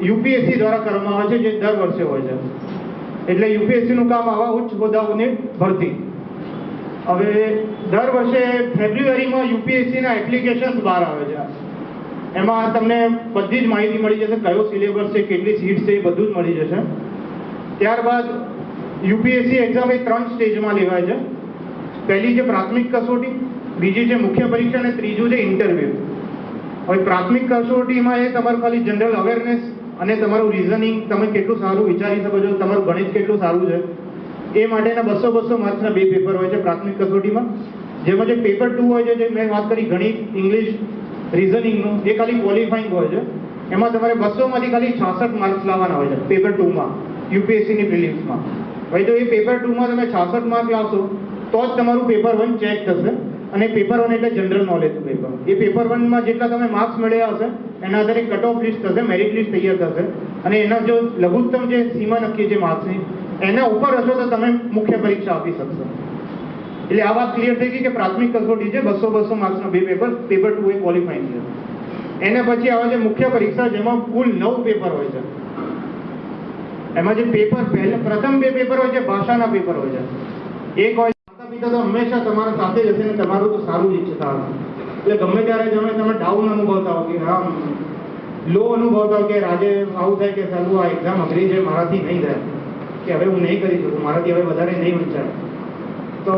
[SPEAKER 2] યુપીએસસી દ્વારા કરવામાં આવે છે, જે દર વર્ષે હોય છે. એટલે યુપીએસસીનું કામ આવા ઉચ્ચ હોદ્દાઓની ભરતી. હવે દર વર્ષે ફેબ્રુઆરીમાં યુપીએસસીના એપ્લિકેશન્સ બહાર આવે છે. એમાં તમને બધી જ માહિતી મળી જશે, કયો સિલેબસ છે, કેટલી સીટ્સ છે, એ બધું જ મળી જશે. ત્યારબાદ યુપીએસસી એક્ઝામ એ 3 સ્ટેજમાં લેવાય છે. પહેલી છે પ્રાથમિક કસોટી, બીજી છે મુખ્ય પરીક્ષા અને ત્રીજું છે ઇન્ટરવ્યુ. હવે પ્રાથમિક કસોટીમાં એ તમારું ખાલી જનરલ અવેરનેસ અને તમારું રિઝનિંગ, તમે કેટલું સારું વિચારી શકો છો, તમારું ગણિત કેટલું સારું છે, એ માટેના 200 માર્ક્સના 2 પેપર હોય છે પ્રાથમિક કસોટીમાં. જેમાં જે પેપર 2 હોય છે, જે મેં વાત કરી ગણિત, ઇંગ્લિશ, રિઝનિંગનું, એ ખાલી ક્વોલિફાઈંગ હોય છે. એમાં તમારે 200માંથી ખાલી 66 માર્ક્સ લાવવાના હોય છે પેપર 2માં, યુપીએસસીની પ્રિલિમ્સમાં. ભાઈ તો એ પેપર 2માં તમે 66 માર્ક લાવશો તો જ તમારું પેપર 1 ચેક થશે. અને પેપર 1 એટલે જનરલ નોલેજનું પેપર. એ પેપર 1માં જેટલા તમે માર્ક્સ મળ્યા હશે એના આધારે કટ ઓફ લિસ્ટ થશે, મેરિટ લિસ્ટ તૈયાર થશે. અને એના જો લઘુત્તમ જે સીમા નક્કી છે માર્ક્સની, એના ઉપર હશો તો તમે મુખ્ય પરીક્ષા આપી શકશો. એટલે આ વાત ક્લિયર થઈ ગઈ કે પ્રાથમિક કસોટી છે 200 માર્ક્સના 2 પેપર, પેપર 2 એ ક્વોલિફાઈંગ છે. એના પછી આવે છે મુખ્ય પરીક્ષા, જેમાં કુલ 9 પેપર હોય છે. એમાં જે પેપર પ્રથમ 2 પેપર હોય છે ભાષાના પેપર હોય છે. એક હોય માતા પિતા તો હંમેશા તમારા સાથે જ હશે ને તમારું તો સારું જ ઈચ્છતા હશે. એટલે ગમે ત્યારે તમે ડાઉન અનુભવતા હો કે હા લો અનુભવતા હો કે આજે આવું થાય કે સારું આ એક્ઝામ અઘરી છે, મારાથી નહીં થાય, કે હવે હું નહીં કરી શકું, મારાથી હવે વધારે નહીં વંચાય, તો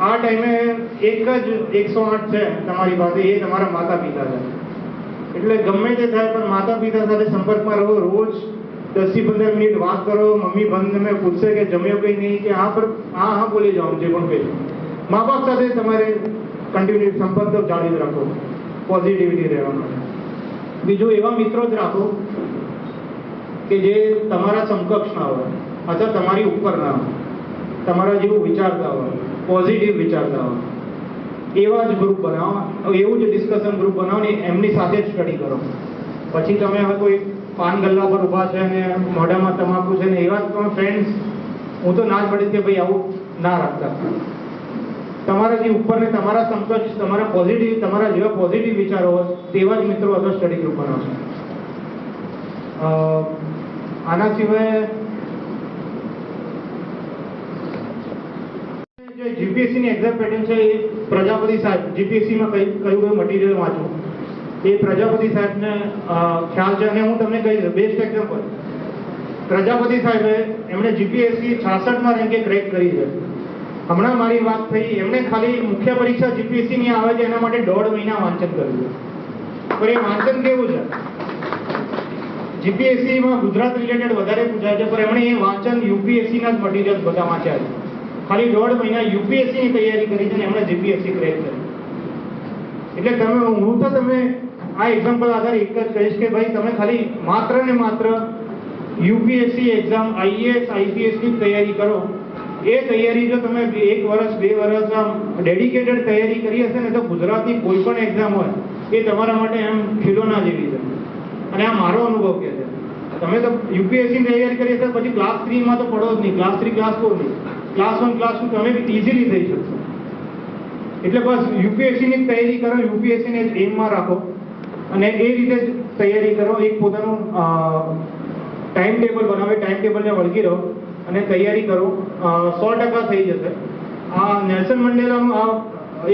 [SPEAKER 2] આ ટાઈમે એક જ 108 છે તમારી પાસે, એ તમારા માતા પિતા છે. એટલે ગમે તે થાય પણ માતા પિતા સાથે સંપર્કમાં રહો. રોજ 10-15 મિનિટ વાત કરો. મમ્મી બંને પૂછશે કે જમ્યો કંઈ નહીં, કે હા બોલી જાઓ જે પણ કહે. મા બાપ સાથે તમારે કન્ટિન્યુ સંપર્ક જાળવી જ રાખો, પોઝિટિવિટી રહેવાનો. બીજું એવા મિત્રો જ રાખો કે જે તમારા સમકક્ષ ના હોય અથવા તમારી ઉપર ના હોય, તમારા જેવું વિચારતા હોય, પોઝિટિવ વિચારતા હોય, એવા જ ગ્રુપ બનાવો, એવું જ ડિસ્કશન ગ્રુપ બનાવો ને એમની સાથે જ સ્ટડી કરો. પછી તમે હવે કોઈ પાન ગલ્લા પર ઊભા છે ને મોઢામાં તમાકુ છે ને એવા તમે ફ્રેન્ડ્સ, હું તો ના જ પડીશ કે ભાઈ આવું ના રાખતા. તમારા જે ઉપર ને તમારા સમકક્ષ, તમારા પોઝિટિવ, તમારા જેવા પોઝિટિવ વિચારો હોય તેવા જ મિત્રો અથવા સ્ટડી ગ્રુપ બનાવશો. આના સિવાય જે જીપીએસસીની એક્ઝામ પેટર્ન છે એ પ્રજાપતિ સાહેબ, જીપીએસસીમાં કયું મટીરિયલ વાંચવું એ પ્રજાપતિ સાહેબને ખ્યાલ છે. અને હું તમને કહીશ બેસ્ટ એક્ઝામ્પલ, પ્રજાપતિ સાહેબે એમણે જીપીએસસી 66માં રેન્કે ક્રેક કરી છે. હમણાં મારી વાત થઈ, એમણે ખાલી મુખ્ય પરીક્ષા જીપીએસસીની આવે છે એના માટે 1.5 મહિના વાંચન કર્યું છે. પણ એ વાંચન કેવું છે, જીપીએસસીમાં ગુજરાત રિલેટેડ વધારે પૂછાય છે, પણ એમણે એ વાંચન યુપીએસસીના જ મટીરિયલ્સ બધા વાંચ્યા છે. ખાલી 1.5 મહિના યુપીએસસીની તૈયારી કરી છે અને એમણે જીપીએસસી ક્રેક કરી. એટલે હું તો તમે આ એક્ઝામ્પલ આધારે એક જ કહીશ કે ભાઈ તમે ખાલી માત્ર ને માત્ર યુપીએસસી એક્ઝામ આઈએએસ આઈપીએસની તૈયારી કરો. એ તૈયારી જો તમે 1 વર્ષ 2 વર્ષ આમ ડેડિકેટેડ તૈયારી કરી હશે ને તો ગુજરાતની કોઈ પણ એક્ઝામ હોય એ તમારા માટે એમ ખીલોના જેવી છે. અને આ મારો અનુભવ કે છે. તમે તો યુપીએસસી ની તૈયારી કરી હશે પછી ક્લાસ 3 માં તો પડો જ નહીં, ક્લાસ 3 ક્લાસ 4 નહીં, ક્લાસ 1 ક્લાસ 2 તમે ઇઝીલી થઈ શકશો. એટલે બસ યુપીએસસી ની તૈયારી કરો, યુપીએસસી ને એમમાં રાખો અને એ રીતે જ તૈયારી કરો. એક પોતાનું ટાઈમ ટેબલ બનાવે, ટાઈમ ટેબલને વળગી રહો અને તૈયારી કરો. 100% થઈ જશે. આ નેલ્સન મંડેલાનું આ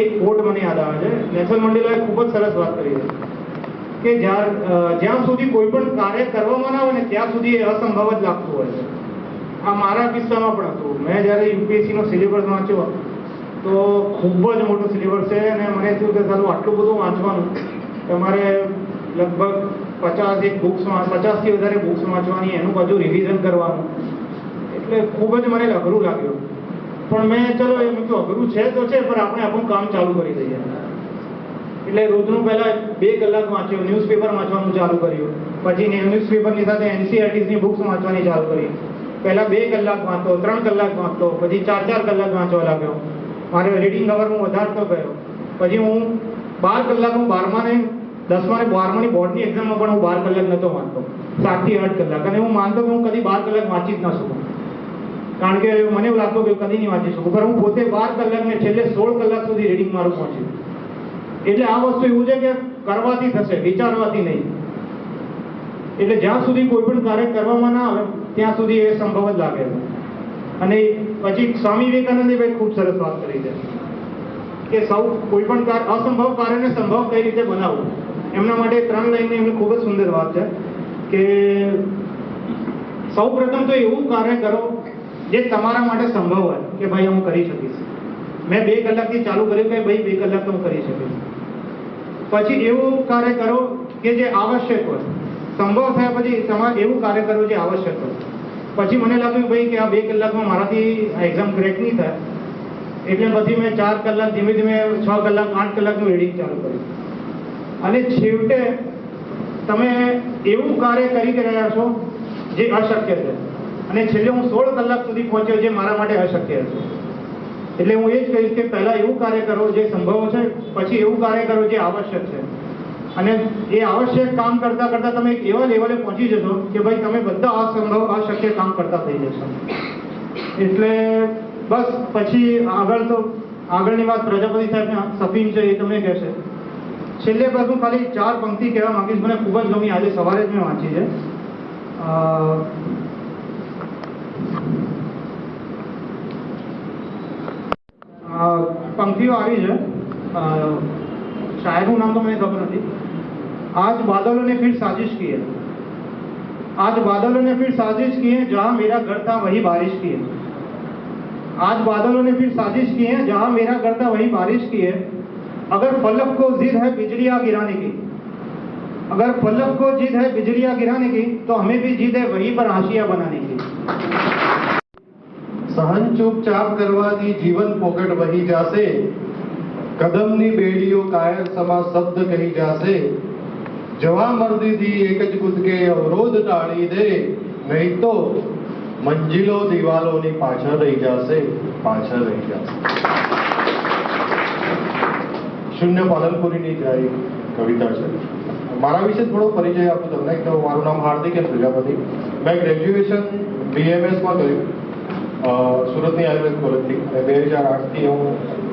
[SPEAKER 2] એક કોટ મને યાદ આવે છે. નેલ્સન મંડેલાએ ખૂબ જ સરસ વાત કરી છે કે જ્યાં સુધી કોઈ પણ કાર્ય કરવામાં ના આવે ને ત્યાં સુધી એ અસંભવ જ લાગતું હોય છે. આ મારા કિસ્સામાં પણ હતું. મેં જ્યારે યુપીએસસી નો સિલેબસ વાંચ્યો તો ખૂબ જ મોટો સિલેબસ છે અને મને શું કે ચાલો આટલું બધું વાંચવાનું, તમારે લગભગ 50 થી વધારે બુક્સ વાંચવાની, એનું પાછું રિવિઝન કરવાનું. એટલે ખૂબ જ મને અઘરું લાગ્યું. પણ મેં ચલો એમ કહ્યું અઘરું છે તો છે પણ આપણે આપણું કામ ચાલુ કરી દઈએ. એટલે રોજનું પહેલા 2 કલાક વાંચ્યો, ન્યૂઝપેપર વાંચવાનું ચાલુ કર્યું. પછી ન્યૂઝપેપરની સાથે એનસીઆરટીની બુક્સ વાંચવાની ચાલુ કરી. પહેલા 2 કલાક વાંચતો, 3 કલાક વાંચતો, પછી 4 કલાક વાંચવા લાગ્યો. મારે રીડિંગ અવર હું વધારતો ગયો. પછી હું 12 કલાક, હું 12મા ને 10મા ને 12માની બોર્ડની એક્ઝામમાં પણ હું 12 કલાક નહોતો વાંચતો, 7 થી 8 કલાક. અને હું માનતો કે હું કદી 12 કલાક વાંચી જ ન શકું, કારણ કે મને એવું લાગતું કે કદી નહીં વાંચી શકું. પણ હું પોતે 12 કલાક ને છેલ્લે 16 કલાક સુધી રીડિંગ મારું પહોંચ્યું. એટલે આ વસ્તુ એવું છે કે કરવાથી થશે, વિચારવાથી નહીં. એટલે જ્યાં સુધી કોઈ પણ કાર્ય કરવામાં ના આવે ત્યાં સુધી એ સંભવ જ લાગે છે. અને પછી સ્વામી વિવેકાનંદે ભાઈ ખૂબ સરસ વાત કરી છે કે કોઈ પણ અસંભવ કાર્યને સંભવ કઈ રીતે બનાવવું. એમના માટે 3 લાઈનની એમની ખૂબ જ સુંદર વાત છે કે સૌ પ્રથમ તો એવું કાર્ય કરો જે તમારા માટે સંભવ હોય કે ભાઈ હું કરી શકીશ. મેં 2 કલાકથી ચાલુ કર્યું કે ભાઈ 2 કલાક તો હું કરી શકીશ. પછી એવું કાર્ય કરો કે જે આવશ્યક હોય. સંભવ થયા પછી તમારે એવું કાર્ય કરવું જે આવશ્યક હોય. પછી મને લાગ્યું ભાઈ કે આ 2 કલાકમાં મારાથી એક્ઝામ ક્રેક નહીં થાય. એટલે પછી મેં 4 કલાક ધીમે ધીમે 6 કલાક 8 કલાકનું રીડિંગ ચાલુ કર્યું. અને છેવટે તમે એવું કાર્ય કરી રહ્યા છો જે અશક્ય છે. અને છેલ્લે હું 16 કલાક સુધી પહોંચ્યો જે મારા માટે અશક્ય છે. એટલે હું એ જ કહીશ કે પહેલા એવું કાર્ય કરો જે સંભવ છે, પછી એવું કાર્ય કરો જે આવશ્યક છે. અને એ આવશ્યક કામ કરતા કરતા તમે એક એવા લેવલે પહોંચી જશો કે ભાઈ તમે બધા અસંભવ અશક્ય કામ કરતા થઈ જશો. એટલે બસ પછી આગળની વાત પ્રજાપતિ સાહેબના સફીન છે એ તમને કહેશે. છેલ્લે બસ હું ખાલી 4 પંક્તિ કહેવા માંગીશ. મને ખૂબ જ ગમી, આજે સવારે જ મેં વાંચી છે. पंक्तियों આવી છે. शायर નું नाम तो मुझे खबर नहीं. आज बादलों ने फिर साजिश की है, आज बादलों ने फिर साजिश की है, जहां मेरा घर था वही बारिश की है. आज बादलों ने फिर साजिश की है, जहां मेरा घर था वही बारिश की है. अगर फलक को जिद है बिजलियां गिराने की, अगर फलक को जिद है बिजलियां गिराने की, तो हमें भी जिद है वहीं पर हाशिया बनाने की.
[SPEAKER 3] સહન ચૂપચાપ કરવાથી જીવન પોકટ વહી જાશે, કદમની બેડીઓ કાયર સમા શબ્દ કહી જાશે. જવા મરદીથી એક જ કૂદકે અવરોધ ટાળી દે, નહીં તો મંજિલો દિવાલોની પાછળ રહી જાશે, પાછળ રહી જાશે. શૂન્ય પાલનપુરીની જારી કવિતા છે. મારા વિશે થોડો પરિચય આપું તમને. તો મારું નામ હાર્દિક એમ પ્રજાપતિ. મેં ગ્રેજ્યુએશન BMS-માં કર્યું સુરતની આયુર્વેદ કોલેજથી. અને 2008થી હું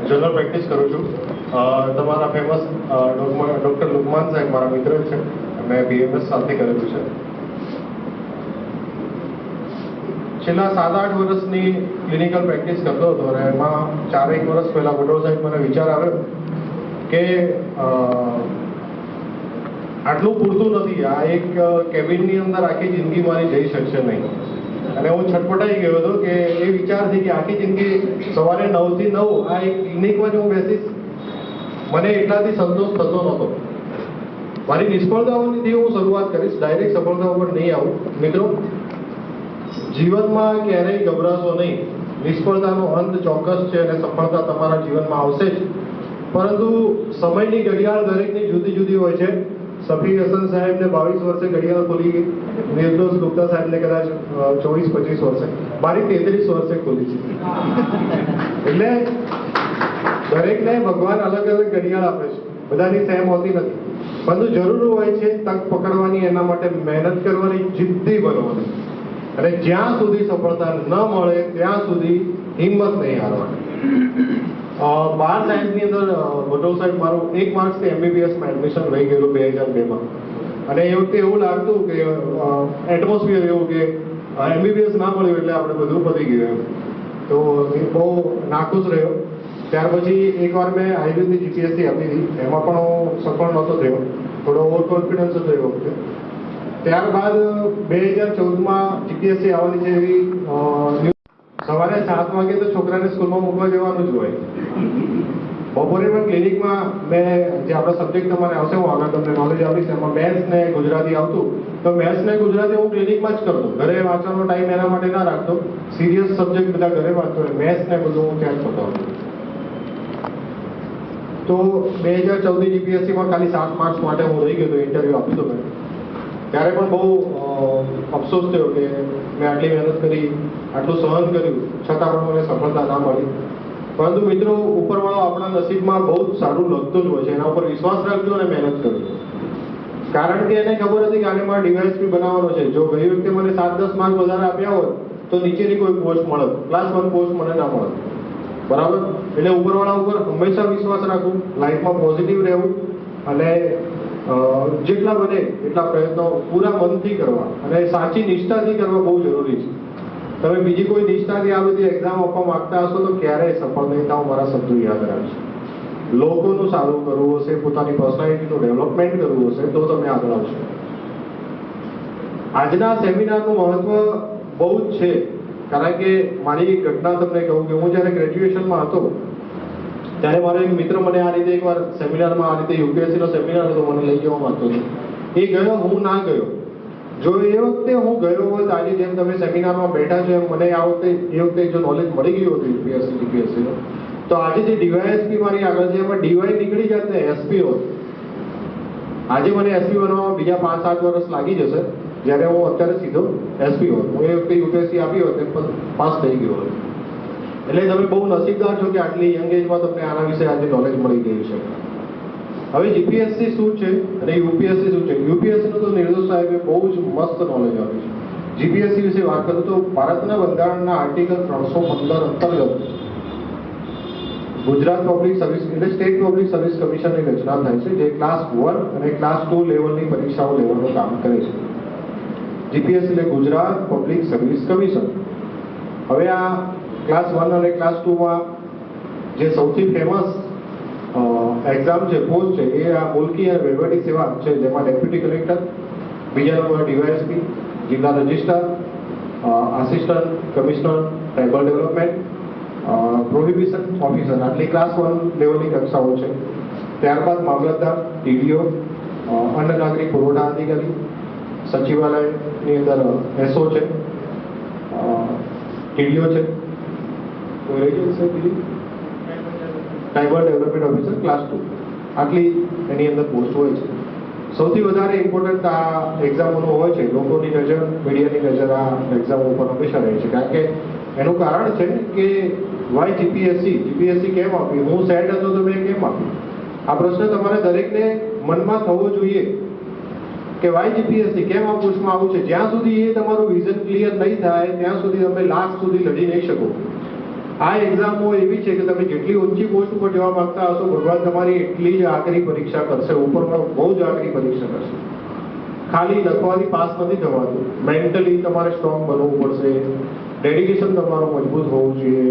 [SPEAKER 3] જનરલ પ્રેક્ટિસ કરું છું. તમારા ફેમસ ડૉક્ટર લુકમાન સાહેબ મારા મિત્ર છે. મેં BMS સાથે કરેલું છે. છેલ્લા 7-8 વર્ષની ક્લિનિકલ પ્રેક્ટિસ કરતો હતો અને એમાં 4-1 વર્ષ પહેલા વડોદરા સાહેબ મને વિચાર આવ્યો કે આટલું પૂરતું નથી. આ એક કેબિનની અંદર આખી જિંદગી મારી જઈ શકશે નહીં. અને હું છટપટાઈ ગયો હતો કે એ વિચારથી કે આખી જિંદગી સવારે 9 થી 9 આ એક ક્લિનિકમાં જ હું બેસીશ, મને એટલાથી સંતોષ થતો નહોતો. મારી નિષ્ફળતાઓથી હું શરૂઆત કરીશ, ડાયરેક્ટ સફળતાઓ પર નહીં આવું. મિત્રો, જીવનમાં ક્યારેય ગભરાશો નહીં. નિષ્ફળતાનો અંત ચોક્કસ છે અને સફળતા તમારા જીવનમાં આવશે જ. પરંતુ સમયની ઘડિયાળ દરેકની જુદી જુદી હોય છે. સફી હસન સાહેબને 22 વર્ષે ઘડિયાળ ખોલી ગઈ, નિર્દોષ ગુપ્તા સાહેબને કદાચ 24-25 વર્ષે, મારી 33 વર્ષે ખોલી છે. એટલે દરેકને ભગવાન અલગ અલગ ઘડિયાળ આપે છે, બધાની સેમ હોતી નથી. પરંતુ જરૂર હોય છે તક પકડવાની, એના માટે મહેનત કરવાની, જિદ્દી બનવાની, અને જ્યાં સુધી સફળતા ન મળે ત્યાં સુધી હિંમત નહીં હારવાની. 12 સાયન્સની અંદર ભટોલ સાહેબ મારું 1 માર્ક્સથી MBBSમાં એડમિશન રહી ગયેલું 2002માં. અને એ વખતે એવું લાગતું કે એટમોસ્ફિયર એવું કે MBBS ના મળ્યું એટલે આપણે બધું પતી ગયું એમ. તો એ બહુ નાખુશ રહ્યો. ત્યાર પછી એકવાર મેં આયુર્વેદની GPSC આપી હતી, એમાં પણ હું સફળ નહોતો થયો, થોડો ઓવર કોન્ફિડન્સ હતો એ વખતે. ત્યારબાદ 2014માં GPSC આવવાની છે એવી સવારે 7 વાગે તો છોકરાને સ્કૂલમાં મૂકવા જવાનું જ હોય. બપોરે પણ ક્લિનિકમાં મેં જે આપણા સબ્જેક્ટ તમારે આવશે, હું આગળ તમને નોલેજ આપીશ, એમાં મેથ્સ ને ગુજરાતી આવતું, તો મેથ્સ ને ગુજરાતી હું ક્લિનિકમાં જ કરતો. ઘરે વાંચવાનો ટાઈમ એના માટે ના રાખતો, સિરિયસ સબ્જેક્ટ બધા ઘરે વાંચતો, મેથ્સ ને બધું હું ત્યાં જ પતાવતો. તો 2014ની GPSCમાં ખાલી 7 માર્ક્સ માટે હું રહી ગયો, ઇન્ટરવ્યુ આપી દો મેં. ત્યારે પણ બહુ અફસોસ થયો કે મેં આટલી મહેનત કરી, આટલું સહન કર્યું, છતાં પણ મને સફળતા ના મળી. પરંતુ મિત્રો, ઉપરવાળો આપણા નસીબમાં બહુ જ સારું લખતું જ હોય છે, એના ઉપર વિશ્વાસ રાખજો અને મહેનત કરજો. કારણ કે એને ખબર હતી કે આને મારે DYSP બનાવવાનો છે. જો ગઈ વખતે મને 7-10 માર્ક વધારે આપ્યા હોત તો નીચેની કોઈ પોસ્ટ મળત, ક્લાસ 1 પોસ્ટ મને ના મળત. બરાબર? એટલે ઉપરવાળા ઉપર હંમેશા વિશ્વાસ રાખવું, લાઈફમાં પોઝિટિવ રહેવું, અને જેટલા બને એટલા પ્રયત્નો પૂરા મનથી કરવા અને સાચી નિષ્ઠાથી કરવા બહુ જરૂરી છે. તમે બીજી કોઈ નિષ્ઠાથી આ બધી એક્ઝામ આપવા માંગતા હશો તો ક્યારેય સફળ નહીં થાવ. મારા શબ્દો યાદ રાખજો. લોકોનું સારું કરવું હશે, પોતાની પર્સનાલિટીનું ડેવલપમેન્ટ કરવું હશે તો તમે આગળ આવશો. આજના સેમિનારનું મહત્વ બહુ જ છે. કારણ કે મારી એક ઘટના તમને કહું કે હું જ્યારે ગ્રેજ્યુએશનમાં હતો ત્યારે મારો એક મિત્ર મને આ રીતે એકવાર સેમિનારમાં, આ રીતે UPSCનો સેમિનાર હતો, મને લઈ જવા માંગતો હતો. એ ગયો, હું ના ગયો. જો એ વખતે હું ગયો હોત, આજે જેમ તમે સેમિનારમાં બેઠા છો એમ મને એ વખતે જો નોલેજ મળી ગયું હતું UPSC GPSCનું, તો આજે જે DYSP મારી આગળ છે એમાં DY નીકળી જાત ને SP હોત. આજે મને SP બનવામાં બીજા 5-7 વર્ષ લાગી જશે, જ્યારે હું અત્યારે સીધો SP હોત. હું એ વખતે UPSC આપી હોત પણ પાસ થઈ ગયો હોત. એટલે તમે બહુ નસીબદાર છો કે આટલી યંગ એજમાં તમને આના વિશે આજે નોલેજ મળી ગયું છે. હવે GPSC શું છે અને UPSC શું છે? UPSC નું તો નિર્દોષ સાહેબે બહુ જ મસ્ત નોલેજ આપ્યું છે. GPSC વિશે વાત કરું તો ભારતના બંધારણના આર્ટિકલ 315 અંતર્ગત ગુજરાત પબ્લિક સર્વિસ એટલે સ્ટેટ પબ્લિક સર્વિસ કમિશનની રચના થાય છે, જે ક્લાસ 1 અને ક્લાસ 2 લેવલની પરીક્ષાઓ લેવાનું કામ કરે છે. GPSC એટલે ગુજરાત પબ્લિક સર્વિસ કમિશન. હવે આ ક્લાસ 1 અને ક્લાસ 2માં જે સૌથી ફેમસ એક્ઝામ છે, પોસ્ટ છે, એ આ મુલકી અને વહીવટી સેવા છે, જેમાં ડેપ્યુટી કલેક્ટર, બીજા નંબર DYSP, જિલ્લા registrar, assistant commissioner tribal development, prohibition officer, આટલી ક્લાસ 1 લેવલની કક્ષાઓ છે. ત્યારબાદ મામલતદાર, TDO, અન્ન નાગરિક પુરવઠા અધિકારી, સચિવાલયની અંદર SO છે, TDO છે, કોઈ રહી જશે બીજી, ટ્રાઇબલ ડેવલપમેન્ટ ઓફિસર ક્લાસ 2, આટલી એની અંદર પોસ્ટ હોય છે. સૌથી વધારે ઇમ્પોર્ટન્ટ આ એક્ઝામોનું હોય છે. લોકોની નજર, મીડિયાની નજર આ એક્ઝામો ઉપર હંમેશા રહે છે. કારણ કે એનું કારણ છે કે વાય GPSC કેમ આપી? હું સેટ હતો તો મેં કેમ આપ્યું? આ પ્રશ્ન તમારે દરેકને મનમાં થવો જોઈએ કે વાય GPSC કેમ આ પોસ્ટમાં આવું છે. જ્યાં સુધી એ તમારું વિઝન ક્લિયર નહીં થાય ત્યાં સુધી તમે લાસ્ટ સુધી લડી નહીં શકો. આ એક્ઝામો એવી છે કે તમે જેટલી ઊંચી પોસ્ટ ઉપર જવા માંગતા હશો, ભગવાન તમારી એટલી જ આકરી પરીક્ષા કરશે, ઉપરમાં બહુ જ આકરી પરીક્ષા કરશે. ખાલી લખવાથી પાસ નથી થવાતું. મેન્ટલી તમારે સ્ટ્રોંગ બનવું પડશે, ડેડિકેશન તમારું મજબૂત હોવું જોઈએ,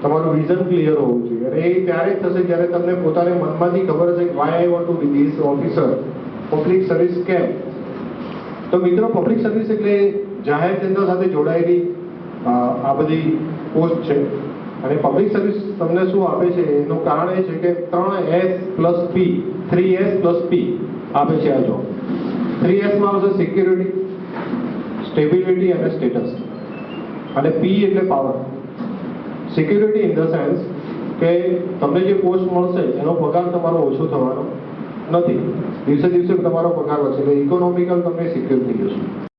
[SPEAKER 3] તમારું વિઝન ક્લિયર હોવું જોઈએ. અને એ ત્યારે જ થશે જ્યારે તમને પોતાને મનમાંથી ખબર હશે કે why I want to be this officer, public service કેમ. તો મિત્રો, પબ્લિક સર્વિસ એટલે જાહેર જનતા સાથે જોડાયેલી આ બધી પોસ્ટ છે. અને પબ્લિક સર્વિસ તમને શું આપે છે એનું કારણ એ છે કે 3S+P આપે છે આ જોબ. 3Sમાં આવશે સિક્યુરિટી, સ્ટેબિલિટી અને સ્ટેટસ, અને P એટલે power. Security in the sense કે તમને જે પોસ્ટ મળશે એનો પગાર તમારો ઓછો થવાનો નથી. દિવસે દિવસે તમારો પગાર વધશે, એટલે ઇકોનોમિકલ તમે સિક્યોર થઈ જશો.